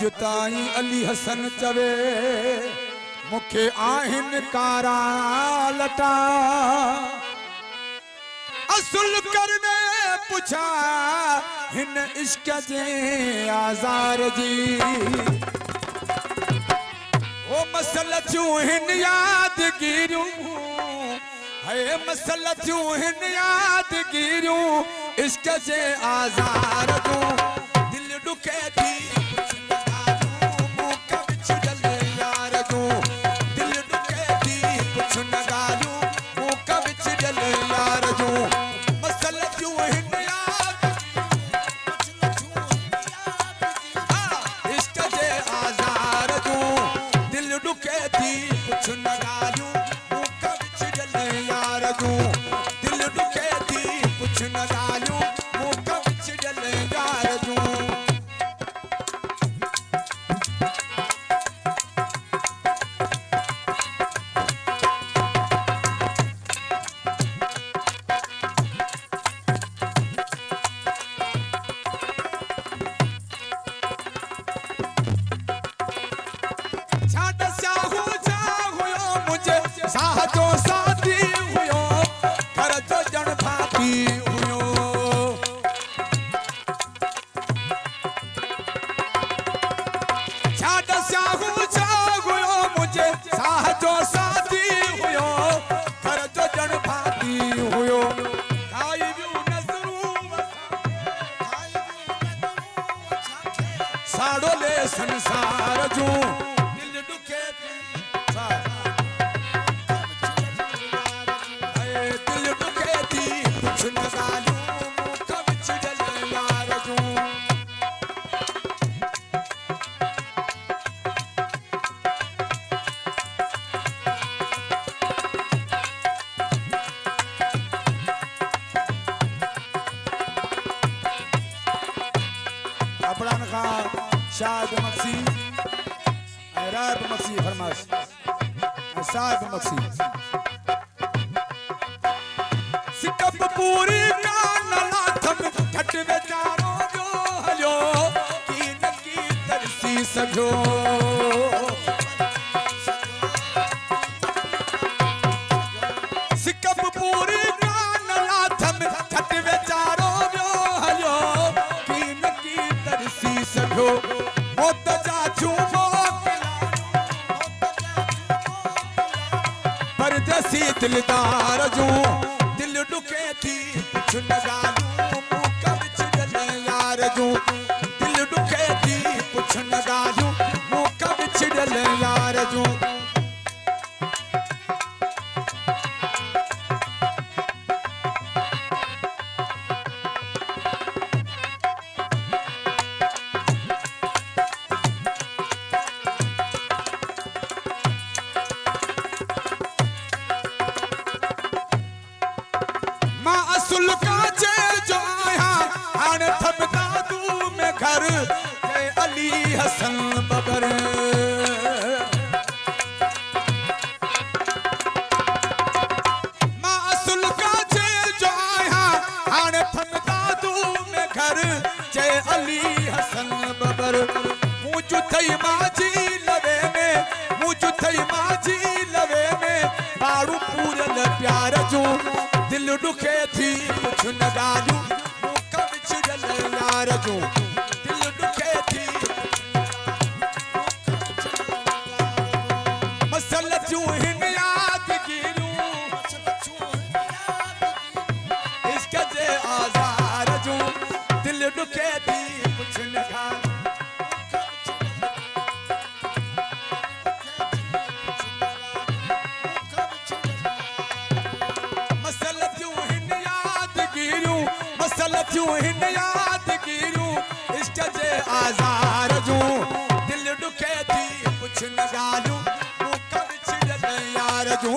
जुताई अली हसन चवे मुखे आहिन कारा लटा असुल करने पुछा हिन इश्क जे आज़ार जी ओ मसल चूं हिन यादगिरियूं है मसल चूं हिन यादगिरियूं इश्क जे आज़ार जूं दिल डुके थी साजो साथी हुयो घर जो जण भाती हुयो छाड साहू छा हुयो मुझे साजो साथी हुयो घर जो जण भाती हुयो खाई बियो नज़रूं साड़ो ले संसार जो दिल दुखे शायद मक्सी रायब मक्सी फरमाश साहब मक्सी सिकप पूरी कान लाथम घट बेचारो जो हलो की नकी तरसी सजो सिकप पूरी कान लाथम घट बेचारो जो हलो की नकी तरसी सजो परदेसी दिलदार जो दिल डुके थी कुछ न गालू मुका विच डले यार जो दिल डुके थी कुछ न गालू मुका विच डले यार जो घर अली हसन बबर मासुल का जो आया हाने थमदा तू में घर जय अली हसन बबर मुझु थई माजी लवे में मुझु थई माजी लवे में बाड़ू पूरल प्यार जो दिल दुखे थी कुछ न गालू मुका विच डल यार जो डुके थी कुछ न गालू मसल क्यों हिन यादगिरियूं इश्क जे आज़ार जो दिल डुके थी कुछ न गालू मुका विच डले यार जो